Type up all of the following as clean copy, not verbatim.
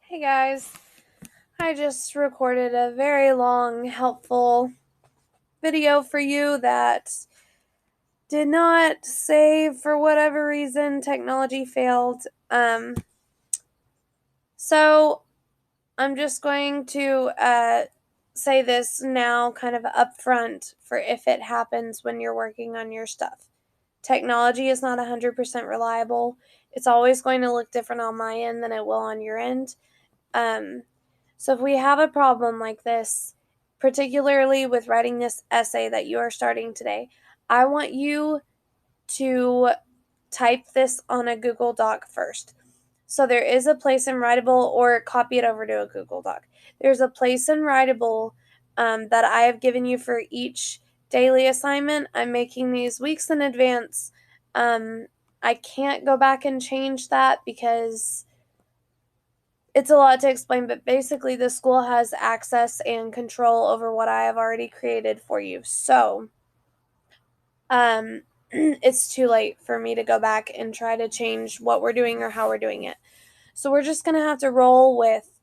Hey guys, I just recorded a very long, helpful video for you that did not save for whatever reason. Technology failed. So I'm just going to say this now kind of upfront for if it happens when you're working on your stuff. Technology is not 100% reliable. It's always going to look different on my end than it will on your end. So if we have a problem like this, particularly with writing this essay that you are starting today, I want you to type this on a Google Doc first. So there is a place in Writable, or copy it over to a Google Doc. There's a place in Writable that I have given you for each daily assignment. I'm making these weeks in advance. I can't go back and change that because it's a lot to explain, but basically the school has access and control over what I have already created for you. So, it's too late for me to go back and try to change what we're doing or how we're doing it. So we're just going to have to roll with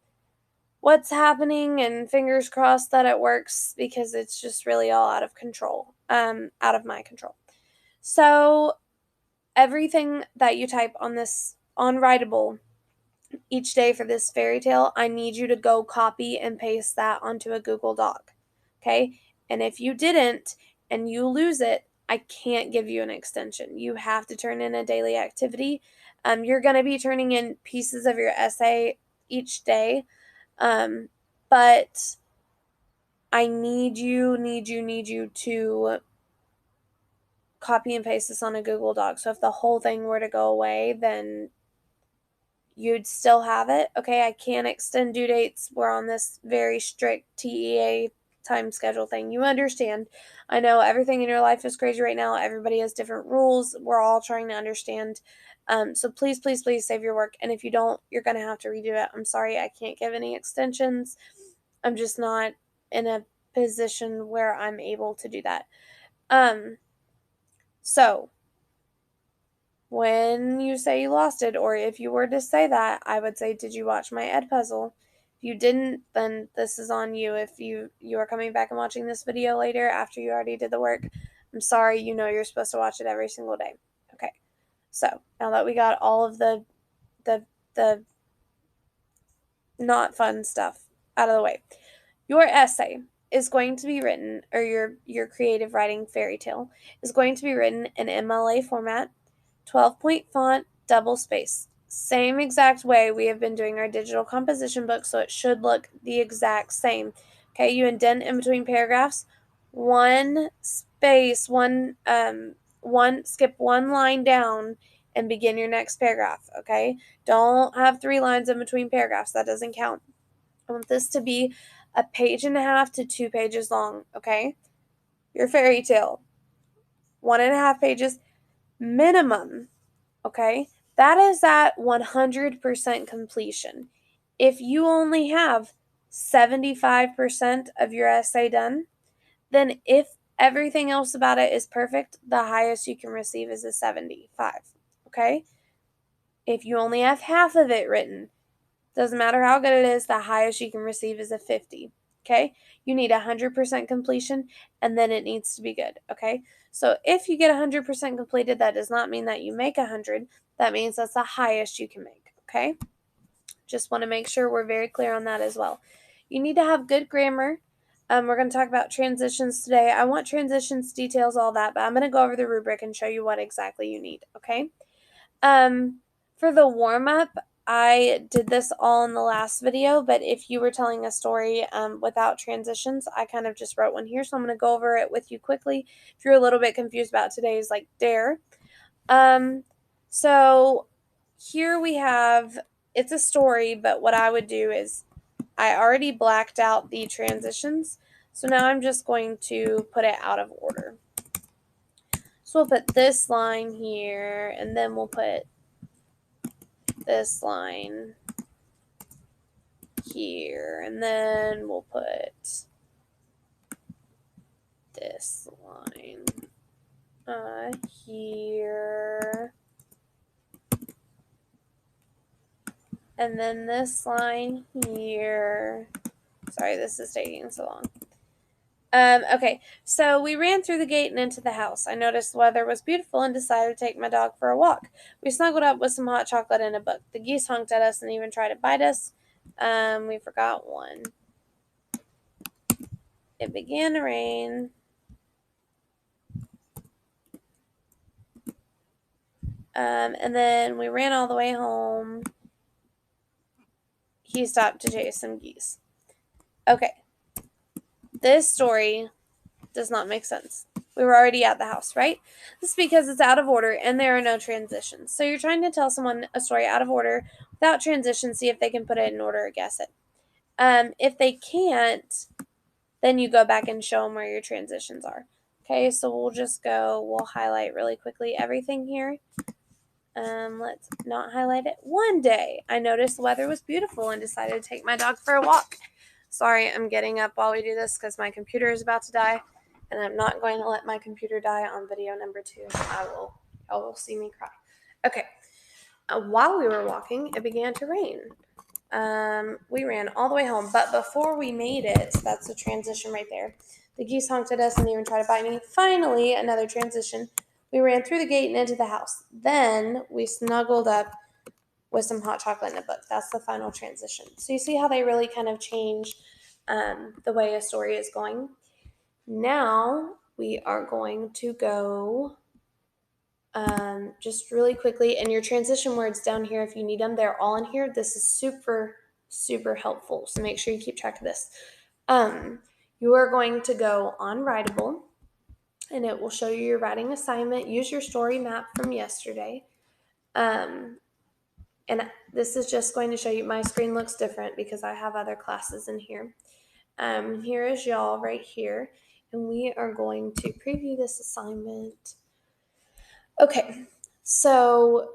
what's happening and fingers crossed that it works because it's just really all out of control, out of my control. So everything that you type on this, on Writable, each day for this fairy tale, I need you to go copy and paste that onto a Google Doc. Okay? And if you didn't and you lose it, I can't give you an extension. You have to turn in a daily activity. You're going to be turning in pieces of your essay each day. But I need you to copy and paste this on a Google Doc. So if the whole thing were to go away, then you'd still have it. Okay, I can't extend due dates. We're on this very strict TEA time schedule thing. You understand. I know everything in your life is crazy right now. Everybody has different rules. We're all trying to understand. So please, please, please save your work. And if you don't, you're going to have to redo it. I'm sorry, I can't give any extensions. I'm just not in a position where I'm able to do that. So when you say you lost it, or if you were to say that, I would say, did you watch my Edpuzzle? If you didn't, then this is on you. If you are coming back and watching this video later after you already did the work, I'm sorry, you know you're supposed to watch it every single day. Okay. So now that we got all of the the not fun stuff out of the way, your essay is going to be written, or your creative writing fairy tale is going to be written in MLA format, 12-point font, double spaced. Same exact way we have been doing our digital composition book, so it should look the exact same. Okay, you indent in between paragraphs, one space, skip one line down and begin your next paragraph. Okay, don't have 3 lines in between paragraphs. That doesn't count. I want this to be a page and a half to 2 pages long. Okay, your fairy tale, 1.5 pages minimum. Okay, that is at 100% completion. If you only have 75% of your essay done, then if everything else about it is perfect, the highest you can receive is a 75. Okay, if you only have half of it written, doesn't matter how good it is, the highest you can receive is a 50. Okay, you need 100% completion, and then it needs to be good. Okay, so if you get 100% completed, that does not mean that you make 100. That means that's the highest you can make. Okay, just want to make sure we're very clear on that as well. You need to have good grammar. We're going to talk about transitions today. I want transitions, details, all that, but I'm going to go over the rubric and show you what exactly you need. Okay. For the warm-up, I did this all in the last video, but if you were telling a story without transitions, I kind of just wrote one here, so I'm going to go over it with you quickly if you're a little bit confused about today's like dare. So here we have, it's a story, but what I would do is I already blacked out the transitions, so now I'm just going to put it out of order. So we'll put this line here, and then we'll put this line here, and then we'll put this line here. And then this line here. Sorry, this is taking so long. Okay, so we ran through the gate and into the house. I noticed the weather was beautiful and decided to take my dog for a walk. We snuggled up with some hot chocolate and a book. The geese honked at us and even tried to bite us. We forgot one. It began to rain. And then we ran all the way home. He stopped to chase some geese. Okay, this story does not make sense. We were already at the house, right? This is because it's out of order and there are no transitions. So you're trying to tell someone a story out of order without transitions, see if they can put it in order or guess it. If they can't, then you go back and show them where your transitions are. Okay, so we'll highlight really quickly everything here. Let's not highlight it. One day, I noticed the weather was beautiful and decided to take my dog for a walk. Sorry, I'm getting up while we do this because my computer is about to die, and I'm not going to let my computer die on video number 2. Y'all will see me cry. Okay. While we were walking, it began to rain. We ran all the way home, but before we made it, that's the transition right there. The geese honked at us and even tried to bite me. Finally, another transition. We ran through the gate and into the house. Then we snuggled up with some hot chocolate and a book. That's the final transition. So you see how they really kind of change the way a story is going. Now we are going to go just really quickly, and your transition words down here, if you need them, they're all in here. This is super, super helpful. So make sure you keep track of this. You are going to go on Writable, and it will show you your writing assignment. Use your story map from yesterday. And this is just going to show you, my screen looks different because I have other classes in here. Here is y'all right here, and we are going to preview this assignment. Okay, so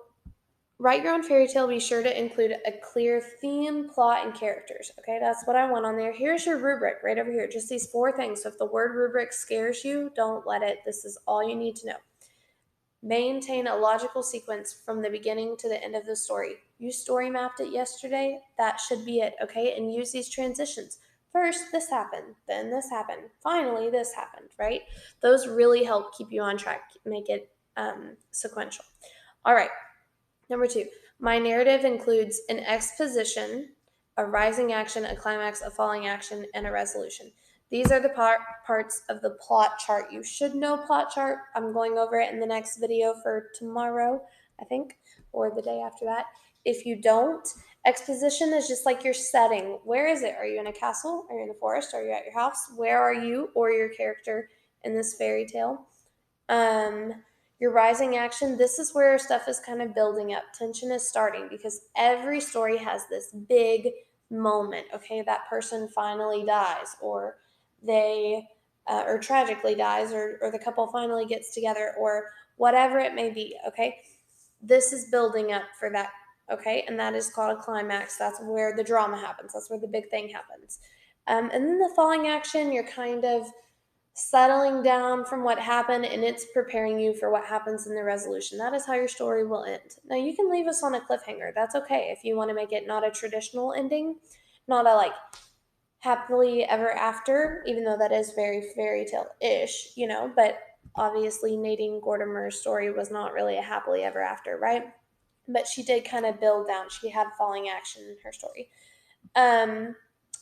write your own fairy tale. Be sure to include a clear theme, plot, and characters. Okay, that's what I want on there. Here's your rubric right over here. Just these 4 things. So if the word rubric scares you, don't let it. This is all you need to know. Maintain a logical sequence from the beginning to the end of the story. You story mapped it yesterday. That should be it, okay? And use these transitions. First, this happened. Then this happened. Finally, this happened, right? Those really help keep you on track, make it sequential. All right. Number 2, my narrative includes an exposition, a rising action, a climax, a falling action, and a resolution. These are the parts of the plot chart. You should know plot chart. I'm going over it in the next video for tomorrow, I think, or the day after that. If you don't, exposition is just like your setting. Where is it? Are you in a castle? Are you in the forest? Are you at your house? Where are you or your character in this fairy tale? Your rising action, this is where stuff is kind of building up. Tension is starting because every story has this big moment. Okay, that person finally dies, or they, or tragically dies, or the couple finally gets together, or whatever it may be. Okay, this is building up for that. Okay, and that is called a climax. That's where the drama happens. That's where the big thing happens. And then the falling action, you're kind of settling down from what happened, and it's preparing you for what happens in the resolution. That is how your story will end. Now, you can leave us on a cliffhanger. That's okay if you want to make it not a traditional ending, not a like happily ever after, even though that is very fairy tale-ish, but obviously Nadine Gordimer's story was not really a happily ever after, right? But she did kind of build down. She had falling action in her story.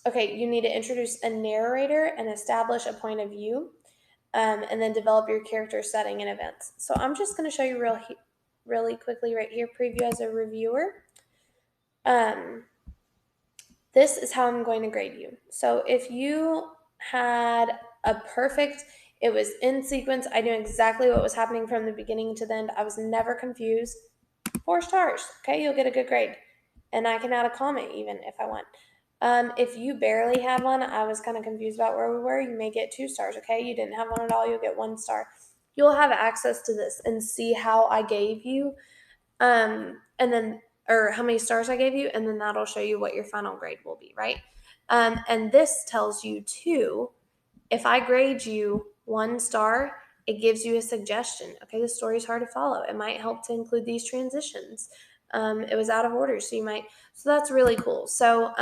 Okay, you need to introduce a narrator and establish a point of view, and then develop your character setting and events. So I'm just going to show you really quickly right here, preview as a reviewer. This is how I'm going to grade you. So if you had a perfect, it was in sequence, I knew exactly what was happening from the beginning to the end, I was never confused, 4 stars, okay? You'll get a good grade. And I can add a comment even if I want. If you barely had one, I was kind of confused about where we were, you may get 2 stars, okay? You didn't have one at all, you'll get 1 star. You'll have access to this and see how I gave you, and then, or how many stars I gave you, and then that'll show you what your final grade will be, right? And this tells you too, if I grade you 1 star, it gives you a suggestion. Okay, the story's hard to follow. It might help to include these transitions. it was out of order. So that's really cool. So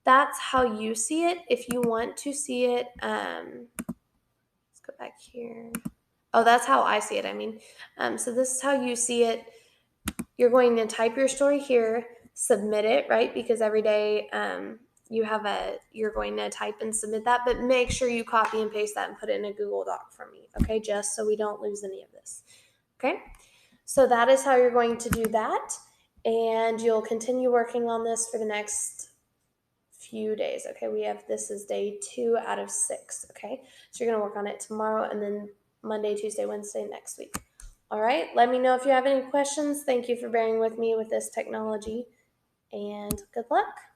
that's how you see it. If you want to see it, let's go back here. Oh, that's how I see it. So this is how you see it. You're going to type your story here, submit it, right? Because every day you're going to type and submit that, but make sure you copy and paste that and put it in a Google Doc for me, okay? Just so we don't lose any of this, okay? So that is how you're going to do that, and you'll continue working on this for the next few days, okay? This is day 2 out of 6, okay? So you're going to work on it tomorrow and then Monday, Tuesday, Wednesday next week. All right, let me know if you have any questions. Thank you for bearing with me with this technology, and good luck.